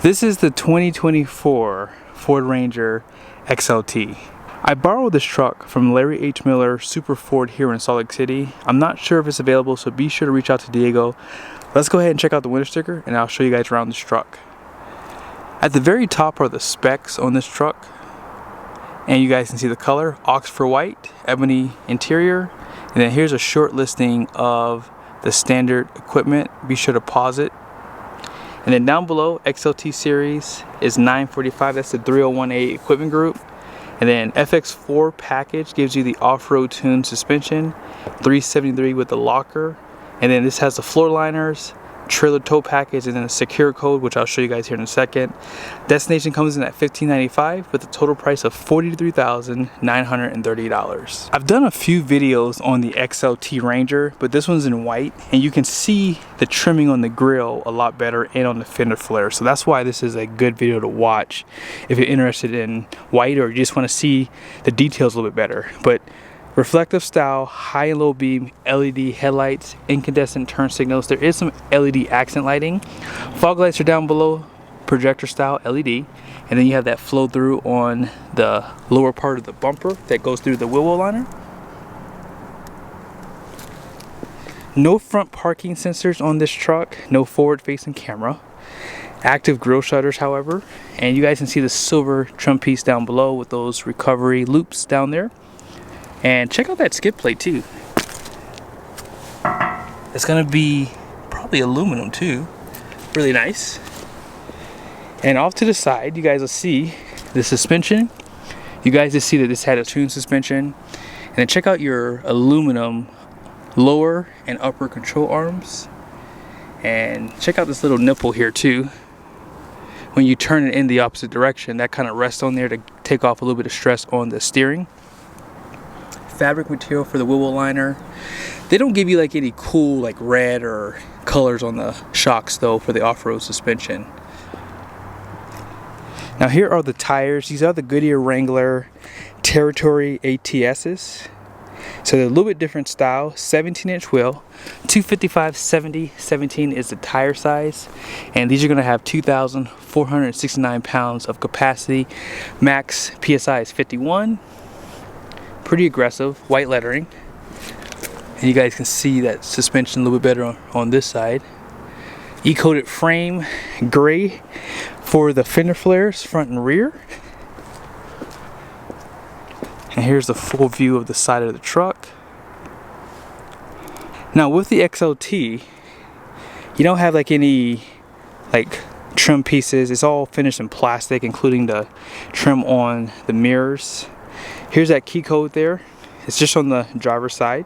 This is the 2024 Ford Ranger XLT. I borrowed this truck from Larry H. Miller Super Ford here in Salt Lake City. I'm not sure if it's available, so be sure to reach out to Diego. Let's go ahead and check out the winter sticker and I'll show you guys around this truck. At the very top are the specs on this truck. And you guys can see the color, Oxford white, ebony interior. And then here's a short listing of the standard equipment. Be sure to pause it. And then down below, XLT series is 945. That's the 301A equipment group. And then FX4 package gives you the off-road tuned suspension, 373 with the locker. And then this has the floor liners, trailer tow package, and then a secure code, which I'll show you guys here in a second. Destination comes in at $1,595 with a total price of $43,930. I've done a few videos on the XLT Ranger, but this one's in white, and you can see the trimming on the grille a lot better and on the fender flare. So that's why this is a good video to watch if you're interested in white or you just want to see the details a little bit better. But reflective style, high and low beam, LED headlights, incandescent turn signals. There is some LED accent lighting. Fog lights are down below, projector style LED. And then you have that flow through on the lower part of the bumper that goes through the wheel well liner. No front parking sensors on this truck, no forward facing camera. Active grille shutters, however. And you guys can see the silver trim piece down below with those recovery loops down there. And check out that skid plate too. It's gonna be probably aluminum too. Really nice. And off to the side, you guys will see the suspension. You guys will see that this had a tuned suspension. And then check out your aluminum lower and upper control arms. And check out this little nipple here too. When you turn it in the opposite direction, that kind of rests on there to take off a little bit of stress on the steering. Fabric material for the wheel well liner. They don't give you like any cool like red or colors on the shocks though for the off-road suspension. Now here are the tires. These are the Goodyear Wrangler Territory ATSs. So they're a little bit different style. 17-inch wheel, 255/70. 17 is the tire size, and these are going to have 2,469 pounds of capacity. Max PSI is 51. Pretty aggressive, white lettering, and you guys can see that suspension a little bit better on this side. E-coated frame, gray for the fender flares, front and rear. And here's the full view of the side of the truck. Now with the XLT, you don't have like any like trim pieces. It's all finished in plastic, including the trim on the mirrors. Here's that key code there. It's just on the driver's side.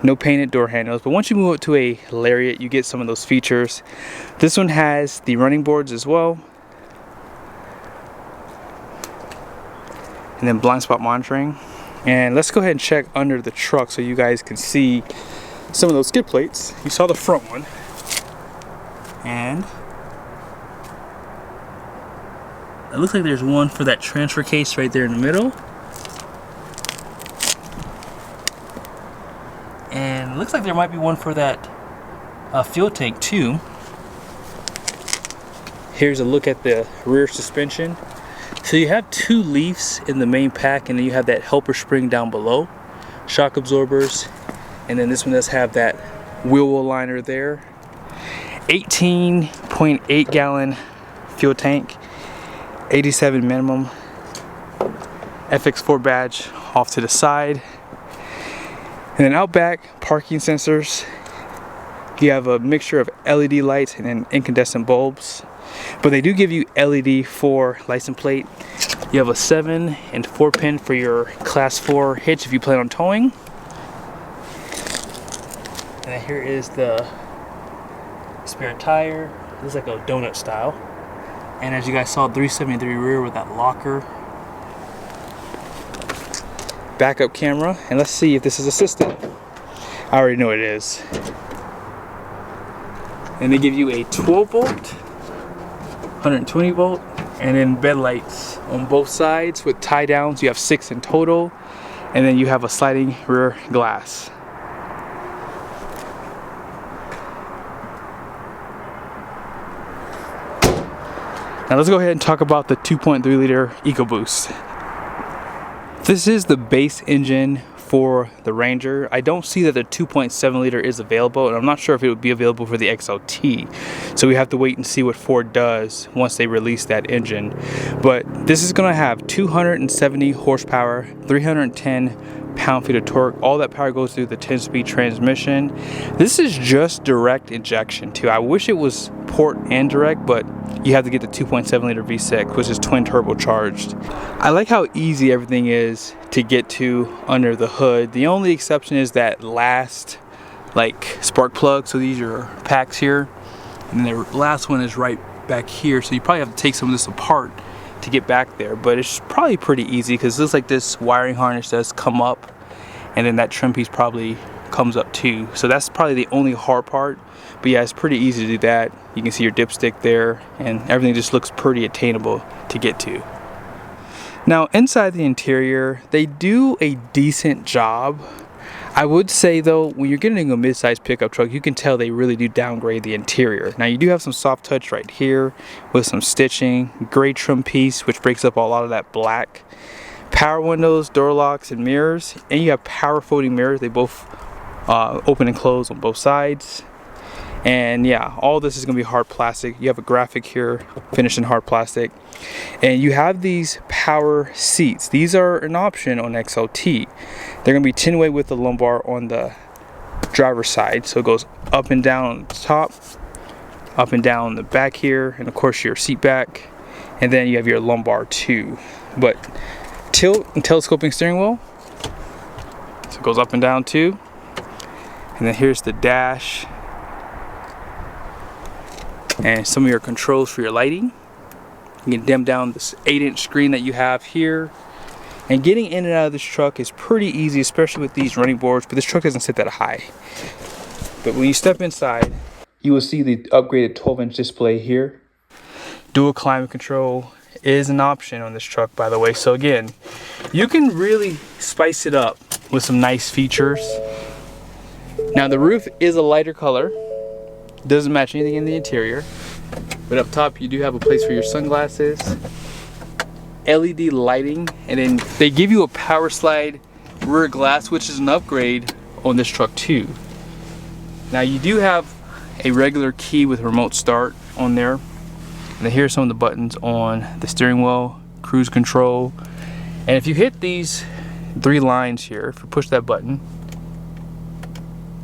No painted door handles, but once you move it to a Lariat, you get some of those features. This one has the running boards as well. And then blind spot monitoring. And let's go ahead and check under the truck so you guys can see some of those skid plates. You saw the front one. And it looks like there's one for that transfer case right there in the middle. And it looks like there might be one for that fuel tank too. Here's a look at the rear suspension. So you have two leafs in the main pack, and then you have that helper spring down below. Shock absorbers. And then this one does have that wheel well liner there. 18.8 gallon fuel tank. 87 minimum. FX4 badge off to the side. And then out back, parking sensors. You have a mixture of LED lights and then incandescent bulbs. But they do give you LED for license plate. You have a 7 and 4 pin for your class 4 hitch if you plan on towing. And then here is the spare tire. This is like a donut style. And as you guys saw, 373 rear with that locker. Backup camera, and let's see if this is assisted. I already know it is. And they give you a 12 volt, 120 volt, and then bed lights on both sides with tie downs. You have 6 in total, and then you have a sliding rear glass. Now let's go ahead and talk about the 2.3 liter EcoBoost. This is the base engine for the Ranger. I don't see that the 2.7 liter is available, and I'm not sure if it would be available for the XLT. So we have to wait and see what Ford does once they release that engine. But this is gonna have 270 horsepower, 310 pound-feet of torque. All that power goes through the 10-speed transmission. This is just direct injection too. I wish it was port and direct, but you have to get the 2.7 liter V6, which is twin turbocharged. I like how easy everything is to get to under the hood. The only exception is that last spark plug. So these are packs here, and the last one is right back here. So you probably have to take some of this apart to get back there, but it's probably pretty easy because it looks like this wiring harness does come up, and then that trim piece probably comes up too. So that's probably the only hard part. But yeah, it's pretty easy to do that. You can see your dipstick there, and everything just looks pretty attainable to get to. Now inside the interior, they do a decent job. I would say though, when you're getting a mid-size pickup truck, you can tell they really do downgrade the interior. Now you do have some soft touch right here with some stitching, gray trim piece, which breaks up a lot of that black. Power windows, door locks, and mirrors, and you have power folding mirrors. They both open and close on both sides. And yeah, all this is gonna be hard plastic. You have a graphic here finished in hard plastic, and you have these power seats. These are an option on XLT. They're gonna be 10-way with the lumbar on the driver's side, so it goes up and down on the top, up and down on the back here, and of course your seat back, and then you have your lumbar too. But tilt and telescoping steering wheel, so it goes up and down too. And then here's the dash and some of your controls for your lighting. You can dim down this 8-inch screen that you have here. And getting in and out of this truck is pretty easy, especially with these running boards, but this truck doesn't sit that high. But when you step inside, you will see the upgraded 12-inch display here. Dual climate control is an option on this truck, by the way. So again, you can really spice it up with some nice features. Now the roof is a lighter color. Doesn't match anything in the interior, but up top you do have a place for your sunglasses, LED lighting, and then they give you a power slide rear glass, which is an upgrade on this truck too. Now you do have a regular key with remote start on there, and then here's some of the buttons on the steering wheel, cruise control, and if you hit these 3 lines here, if you push that button,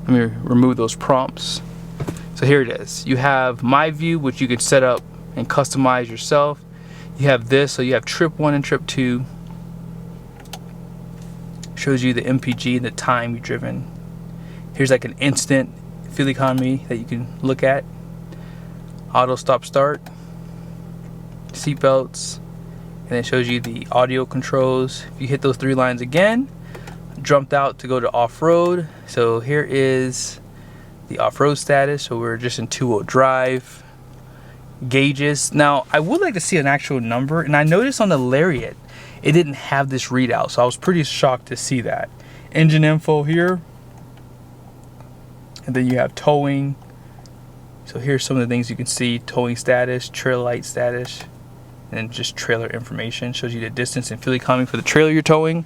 let me remove those prompts. So here it is. You have My View, which you can set up and customize yourself. You have this, so you have trip 1 and trip 2. Shows you the MPG and the time you've driven. Here's like an instant fuel economy that you can look at. Auto stop start. Seat belts. And it shows you the audio controls. If you hit those 3 lines again, jumped out to go to off-road. So here is the off-road status, so we're just in 2-wheel drive. Gauges. Now I would like to see an actual number, and I noticed on the Lariat it didn't have this readout, so I was pretty shocked to see that. Engine info here, and then you have towing. So here's some of the things you can see: towing status, trail light status, and just trailer information. Shows you the distance and fuel economy for the trailer you're towing.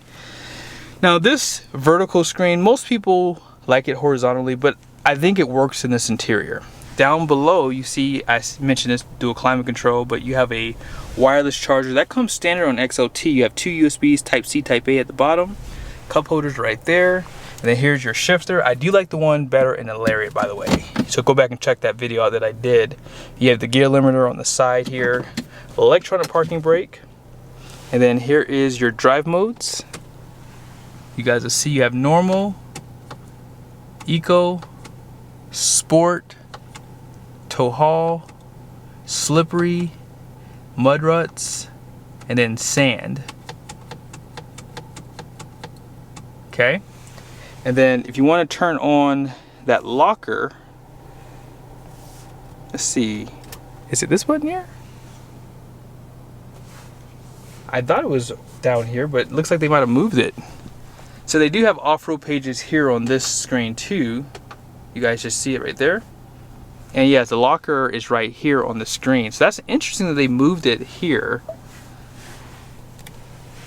Now this vertical screen, most people like it horizontally, but I think it works in this interior. Down below you see, I mentioned this dual climate control, but you have a wireless charger that comes standard on XLT. You have 2 USBs, type C, type A at the bottom, cup holders right there, and then here's your shifter. I do like the one better in the Lariat, by the way, so go back and check that video out that I did. You have the gear limiter on the side here, electronic parking brake, and then here is your drive modes. You guys will see you have normal, eco, sport, tow haul, slippery, mud ruts, and then sand. Okay, and then if you want to turn on that locker, let's see, is it this button here? I thought it was down here, but it looks like they might have moved it. So they do have off-road pages here on this screen too. You guys just see it right there. And yes, the locker is right here on the screen. So that's interesting that they moved it here.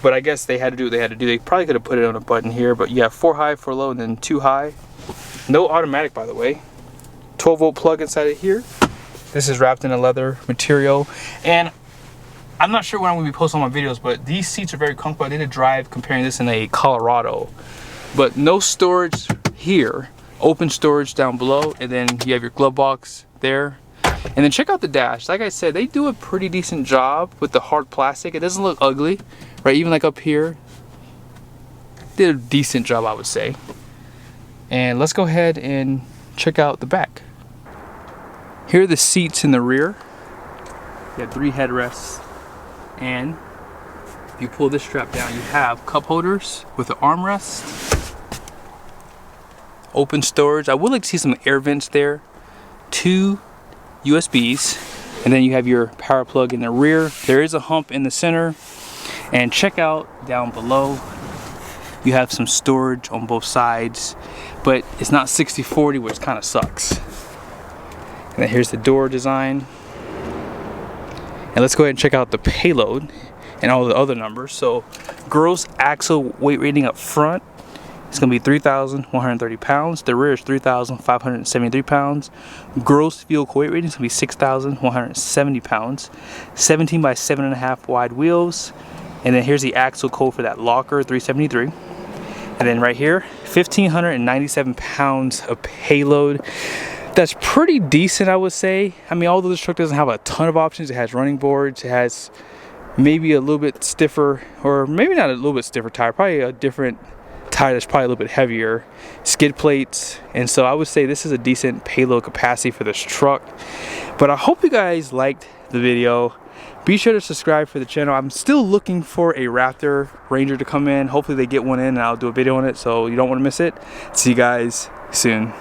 But I guess they had to do what they had to do. They probably could have put it on a button here, but you have 4 high, 4 low, and then 2 high. No automatic, by the way. 12-volt plug inside of here. This is wrapped in a leather material. And I'm not sure when I'm going to be posting on my videos, but these seats are very comfortable. I did a drive comparing this in a Colorado. But no storage here. Open storage down below, and then you have your glove box there. And then check out the dash. Like I said, they do a pretty decent job with the hard plastic. It doesn't look ugly, right? Even like up here, did a decent job, I would say. And let's go ahead and check out the back. Here are the seats in the rear. You have 3 headrests, and if you pull this strap down, you have cup holders with the armrest, open storage. I would like to see some air vents there, 2 USBs, and then you have your power plug in the rear. There is a hump in the center, and check out down below. You have some storage on both sides, but it's not 60/40, which kind of sucks. And then here's the door design. And let's go ahead and check out the payload and all the other numbers. So gross axle weight rating up front, it's going to be 3,130 pounds. The rear is 3,573 pounds. Gross vehicle weight rating is going to be 6,170 pounds. 17 by 7.5 wide wheels. And then here's the axle code for that locker, 373. And then right here, 1,597 pounds of payload. That's pretty decent, I would say. I mean, although this truck doesn't have a ton of options, it has running boards, it has maybe a little bit stiffer, or maybe not a little bit stiffer tire, probably a different tire that's probably a little bit heavier, skid plates. And so I would say this is a decent payload capacity for this truck. But I hope you guys liked the video. Be sure to subscribe for the channel. I'm still looking for a Raptor Ranger to come in. Hopefully they get one in and I'll do a video on it, so you don't want to miss it. See you guys soon.